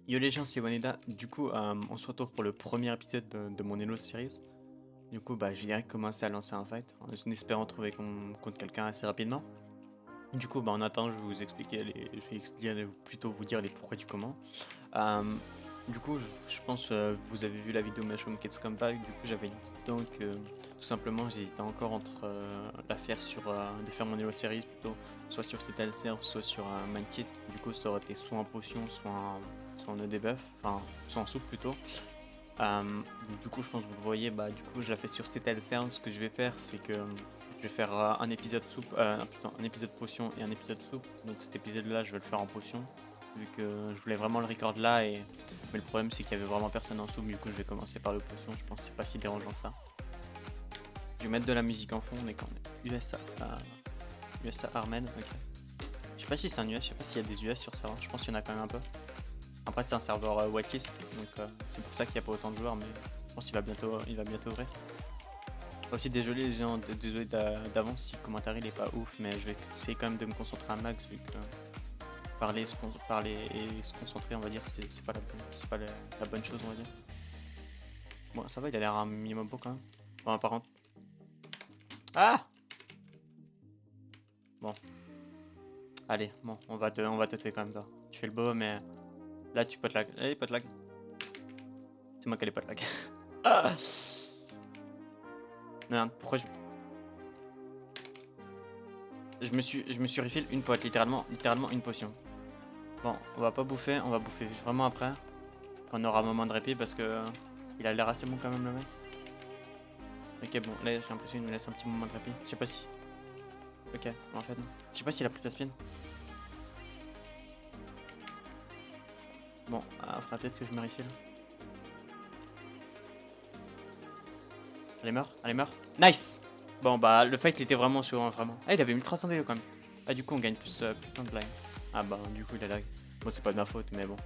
Yo les gens, c'est Waneda. Du coup, on se retrouve pour le premier épisode de mon Elo series. Du coup, bah, je vais direct commencer à lancer un fight, en espérant trouver contre quelqu'un assez rapidement. Du coup, bah, en attendant, je vais vous expliquer plutôt vous dire les pourquoi du comment. Euh, du coup, je pense vous avez vu la vidéo Mushroom Kids Comeback. Du coup, j'avais dit donc tout simplement, j'hésitais encore entre la faire sur de faire mon Elo series plutôt, soit sur CTLCR, soit sur un Mankit. Du coup, ça aurait été soit en potion, soit en debuff, enfin, soit en soupe plutôt. Du coup, je pense que vous le voyez, bah, du coup, je la fais sur CTLCR. Ce que je vais faire, c'est que je vais faire un épisode soupe, putain, un épisode potion et un épisode soupe. Donc, cet épisode-là, je vais le faire en potion, vu que je voulais vraiment le record là. Mais le problème, c'est qu'il y avait vraiment personne en soupe. Du coup, je vais commencer par le potion. Je pense que c'est pas si dérangeant que ça. Je vais mettre de la musique en fond. On est quand même USA, USA Armen. Ok. Je sais pas si c'est un US. Je sais pas s'il y a des US sur ça. Je pense qu'il y en a quand même un peu. Après c'est un serveur whitelist, donc c'est pour ça qu'il n'y a pas autant de joueurs, mais je pense qu'il va bientôt ouvrir. Aussi désolé les gens, désolé d'avance si le commentaire il est pas ouf, mais je vais essayer quand même de me concentrer un max vu que parler et se concentrer on va dire c'est pas la bonne chose on va dire. Bon ça va, il a l'air un minimum beau quand même. Bon par contre. Ah bon. Allez, bon, on va te tuer quand même toi. Tu fais le beau mais là tu peux te lag. Allez pas de lag. C'est moi qui ai pas de lag. Ah merde, pourquoi je me suis refill une fois, littéralement une potion. Bon, on va bouffer vraiment après, quand on aura un moment de répit parce que il a l'air assez bon quand même le mec. Ok bon, là j'ai l'impression qu'il nous laisse un petit moment de répit. Je sais pas si. Ok, en fait non. Je sais pas s'il a pris sa spin. Bon, faudra peut-être que je me refill. Allez meurs, allez meurs. Nice. Bon bah le fight il était vraiment sur vraiment. Ah il avait 1300 DO quand même. Ah du coup on gagne plus de blind. Ah bah du coup il a lag. Bon c'est pas de ma faute mais bon.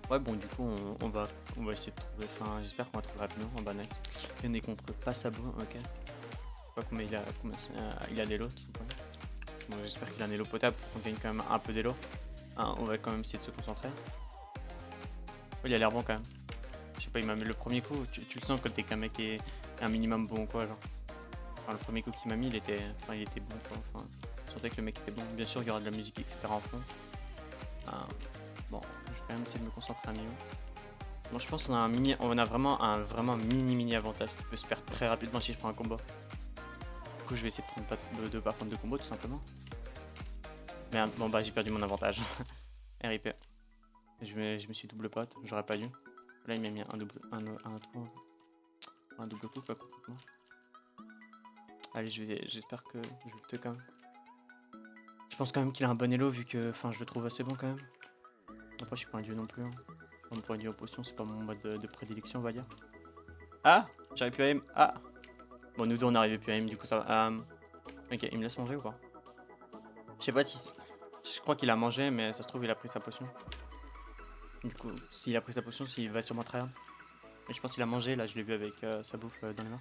Ouais bon du coup on va essayer de trouver. Enfin j'espère qu'on va trouver rapidement. Oh bah nice. On est contre Passabo, ok. Je sais pas combien il a d'élo tout simplement. Bon j'espère qu'il a un élo potable pour qu'on gagne quand même un peu d'élo. On va quand même essayer de se concentrer. Oh, il a l'air bon quand même. Je sais pas, il m'a mis le premier coup, tu le sens quand t'es qu'un mec qui est un minimum bon quoi genre. Enfin, le premier coup qu'il m'a mis il était bon quoi. Enfin, je sentais que le mec était bon. Bien sûr il y aura de la musique etc en fond. Bon, je vais quand même essayer de me concentrer un minimum. Bon, je pense qu'on a on a vraiment un mini avantage qui peut se perdre très rapidement si je prends un combo. Du coup, je vais essayer de pas prendre de combo tout simplement. Merde, bon bah j'ai perdu mon avantage. RIP. Je me suis double pote, j'aurais pas dû. Là il m'a mis un double coup quoi complètement. Allez, j'espère que je vais te quand même. Je pense quand même qu'il a un bon elo vu que enfin je le trouve assez bon quand même. Après je suis pas un dieu non plus. Hein. Mon point de vue en potion, c'est pas mon mode de prédilection, on va dire. Ah, j'arrive plus à aim. Ah bon, nous deux on n'arrivait plus à aim, du coup ça va. Ok, il me laisse manger ou pas? Je sais pas si. Je crois qu'il a mangé, mais ça se trouve il a pris sa potion. Du coup, s'il a pris sa potion, s'il va sûrement tryhard. Mais je pense qu'il a mangé, là je l'ai vu avec sa bouffe dans les mains.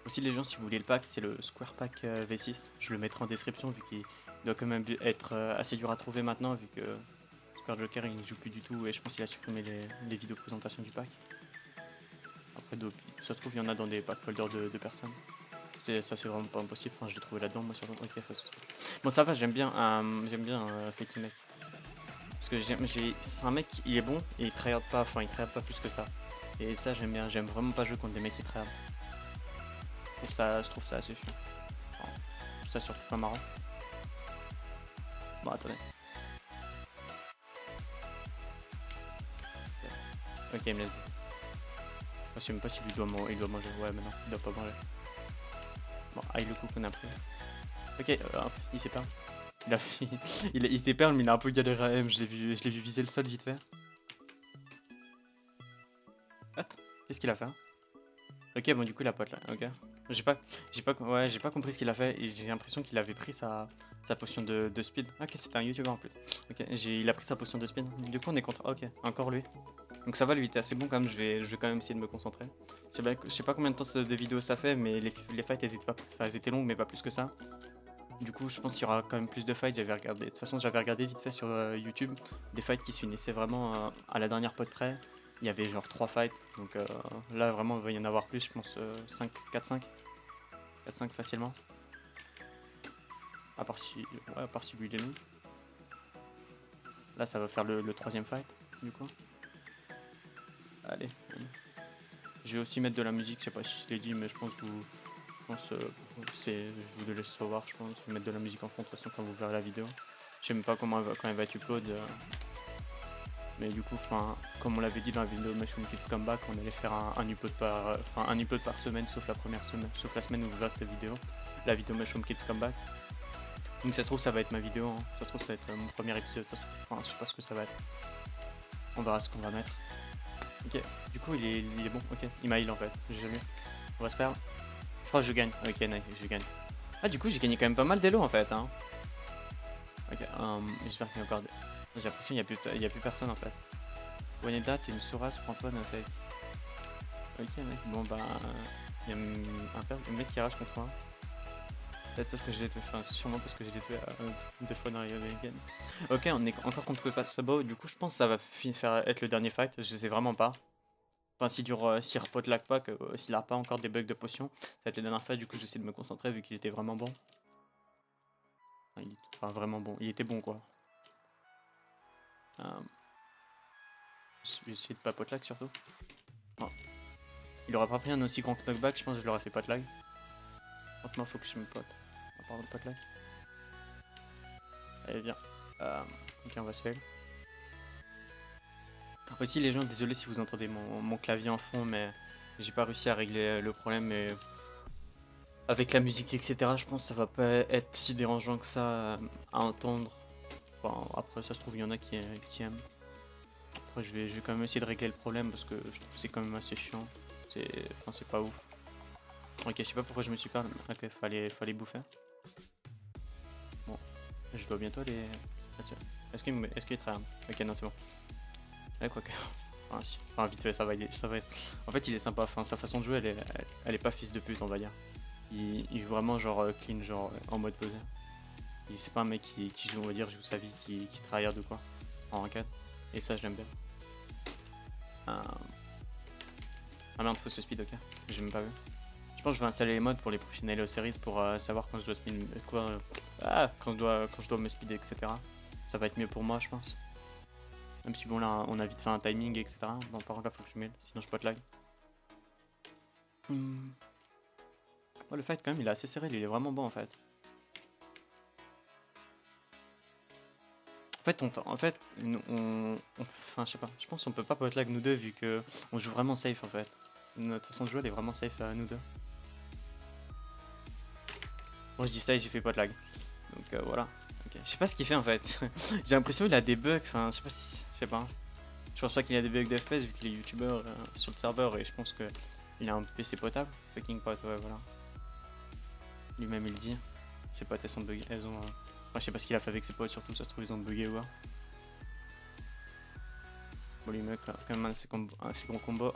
Aussi les gens, si vous voulez le pack, c'est le Square Pack V6. Je le mettrai en description vu qu'il doit quand même être assez dur à trouver maintenant vu que Super Joker il ne joue plus du tout et je pense qu'il a supprimé les vidéos présentation du pack. Après, ça se trouve, il y en a dans des packs folders de personnes. Ça, c'est vraiment pas impossible. Enfin, je l'ai trouvé là-dedans, moi, sur le. Ok, bon, ça va, j'aime bien Fate Mec. Parce que c'est un mec, il est bon et il tryhard pas, enfin, il tryhard pas plus que ça. Et ça, j'aime bien. J'aime vraiment pas jouer contre des mecs qui tryhard. Je trouve ça assez chiant. Enfin, je trouve ça surtout pas marrant. Bon, attendez. Ok, il me laisse. Je sais même pas s'il doit manger. Ouais, mais non, il doit pas manger. Bon, aïe le coup qu'on a pris. Ok, il s'est perdu. Il s'est perdu, mais il a un peu galéré à M. Je l'ai vu viser le sol vite fait. What? Qu'est-ce qu'il a fait? Ok, bon, du coup, il a pas là. Ok. J'ai pas compris ce qu'il a fait et j'ai l'impression qu'il avait pris sa potion de speed. Ok, c'était un YouTuber en plus. Ok, il a pris sa potion de speed. Du coup, on est contre. Ok, encore lui. Donc ça va, lui, il était assez bon quand même. Je vais quand même essayer de me concentrer. Je sais pas combien de temps de vidéo ça fait, mais les fights, elles étaient longues, mais pas plus que ça. Du coup, je pense qu'il y aura quand même plus de fights. J'avais regardé, de toute façon, j'avais regardé vite fait sur YouTube des fights qui se finissaient vraiment à la dernière pote près. Il y avait genre 3 fights, donc là vraiment il va y en avoir plus, je pense 5, 4-5, 4-5 facilement. À part si, ouais, à part si lui il est long. Là ça va faire le troisième fight, du coup. Allez, allez. Je vais aussi mettre de la musique, je sais pas si je l'ai dit, mais je pense que vous, je pense, je vous le laisse savoir, je pense. Je vais mettre de la musique en fond de toute façon quand vous verrez la vidéo. Je sais même pas comment quand elle va être upload. Mais du coup, comme on l'avait dit dans la vidéo Mushroom Kids Comeback, on allait faire un upload un upload par semaine, sauf la première semaine, sauf la semaine où vous verrez cette vidéo, la vidéo Mushroom Kids Comeback. Donc ça se trouve ça va être ma vidéo, hein. Ça se trouve ça va être mon premier épisode, ça se trouve, enfin, je sais pas ce que ça va être. On verra ce qu'on va mettre. Ok, du coup il est bon, ok, il m'a heal en fait, j'ai jamais. On va se perdre. Je crois que je gagne, ok nice, je gagne. Ah du coup j'ai gagné quand même pas mal d'élo en fait, hein. Ok, j'espère qu'il y a encore des... J'ai l'impression qu'il n'y a plus personne en fait. Waneda, t'es une sourasse, prends-toi d'un fake. Ok mec, bon bah... Il y a un mec qui rage contre moi. Peut-être parce que j'ai été... Enfin, sûrement parce que j'ai été deux fois dans la game. Ok, on est encore contre Copa Sabo, du coup je pense que ça va faire être le dernier fight, je sais vraiment pas. Enfin, s'il repot lag pas, s'il a pas encore des bugs de potion, ça va être le dernier fight, du coup j'essaie de me concentrer vu qu'il était vraiment bon. Enfin, vraiment bon, il était bon quoi. Je vais essayer de pas pot lag surtout. Oh. Il aurait pas pris un aussi grand knockback, je pense que je l'aurais fait pot lag. Maintenant faut que je me pote. On parle de pot lag. Allez viens. Ok on va se faire. Aussi les gens, désolé si vous entendez mon clavier en fond, mais j'ai pas réussi à régler le problème. Mais avec la musique etc, je pense que ça va pas être si dérangeant que ça à entendre. Enfin, après ça se trouve il y en a qui aiment. Après je vais quand même essayer de régler le problème parce que je trouve que c'est quand même assez chiant. C'est pas ouf. Ok, je sais pas pourquoi je me suis pas... Ok, fallait bouffer. Bon, je dois bientôt aller... Est-ce qu'il est très hard? Ok, non, c'est bon. Ouais, quoi que... Enfin, si. Enfin, vite fait, ça va être... En fait, il est sympa. Enfin, sa façon de jouer, elle est pas fils de pute, on va dire. Il joue vraiment genre clean, genre en mode posé. C'est pas un mec qui joue, on va dire, joue sa vie, qui tryhard ou quoi. En ranked. Et ça, je l'aime bien. Ah merde, faut se speed, ok. J'ai même pas vu. Je pense que je vais installer les mods pour les prochaines Halo Series pour savoir quand je dois speed, quand je dois me speed, etc. Ça va être mieux pour moi, je pense. Même si bon là, on a vite fait un timing, etc. Bon, par contre là, faut que je mêle, sinon je pot lag. Oh, le fight quand même, il est assez serré, il est vraiment bon en fait. En fait, enfin, je sais pas. Je pense qu'on peut pas pot lag nous deux vu que on joue vraiment safe en fait. Notre façon de jouer, elle est vraiment safe à nous deux. Bon, je dis ça et j'ai fait pot lag. Donc voilà. Okay. Je sais pas ce qu'il fait en fait. J'ai l'impression qu'il a des bugs. Enfin, je sais pas si. Je sais pas. Je pense pas qu'il a des bugs de FPS vu qu'il est youtubeur sur le serveur et je pense qu'il a un PC potable. Fucking pot, ouais, voilà. Lui-même il le dit. Ses potes elles sont buggées. Elles ont. Enfin, je sais pas ce qu'il a fait avec ses potes, surtout ça se trouve ils ont bugué ou quoi. Bon, lui, mec, quand même un assez gros combo.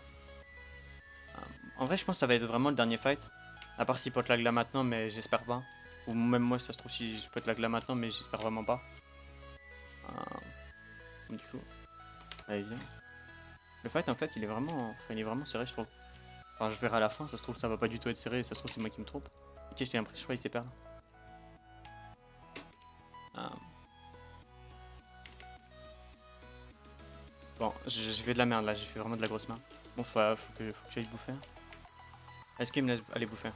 En vrai, je pense que ça va être vraiment le dernier fight. À part si pot lag là maintenant, mais j'espère pas. Ou même moi, ça se trouve si je pot lag là maintenant, mais j'espère vraiment pas. Du coup, allez, viens. Le fight, en fait, il est vraiment serré, je trouve. Enfin, je verrai à la fin, ça se trouve, ça va pas du tout être serré, ça se trouve, c'est moi qui me trompe. Ok, j'ai l'impression, je crois, il s'est perdu. Bon, j'ai fait de la merde là, j'ai fait vraiment de la grosse merde. Bon, faut que j'aille bouffer. Est-ce qu'il me laisse aller bouffer?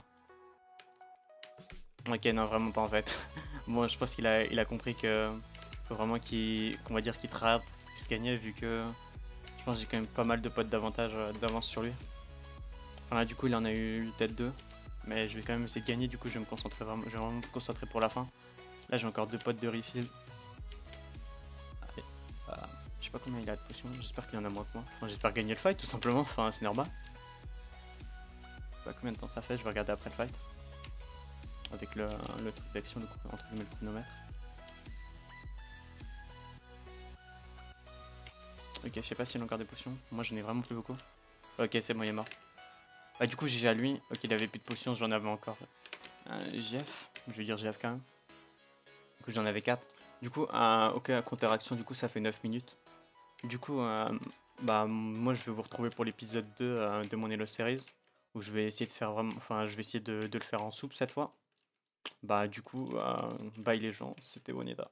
Ok, non, vraiment pas en fait. Bon, je pense qu'il a compris que faut vraiment qu'on va dire qu'il tryhard pour puisse gagner vu que je pense que j'ai quand même pas mal de potes d'avantage d'avance sur lui. Enfin là, du coup, il en a eu peut-être 2. Mais je vais quand même essayer de gagner, du coup, je vais vraiment me concentrer pour la fin. Là, j'ai encore 2 potes de refill. Allez, je sais pas combien il a de potions, j'espère qu'il en a moins que moi. Enfin, j'espère gagner le fight, tout simplement, enfin, c'est normal. Je sais pas combien de temps ça fait, je vais regarder après le fight. Avec le truc d'action, entre guillemets, le chronomètre. Ok, je sais pas s'il a encore des potions. Moi, j'en ai vraiment plus beaucoup. Ok, c'est bon, il est mort. Bah, du coup, GG à lui. Ok, il avait plus de potions, j'en avais encore. GF, je vais dire GF quand même. Du coup, j'en avais 4. Du coup, ok, contre-action, du coup, ça fait 9 minutes. Du coup, bah, moi, je vais vous retrouver pour l'épisode 2 de mon Hello Series, où je vais essayer de faire vraiment, enfin, je vais essayer de le faire en soupe cette fois. Bah, du coup, bye les gens, c'était Oneda.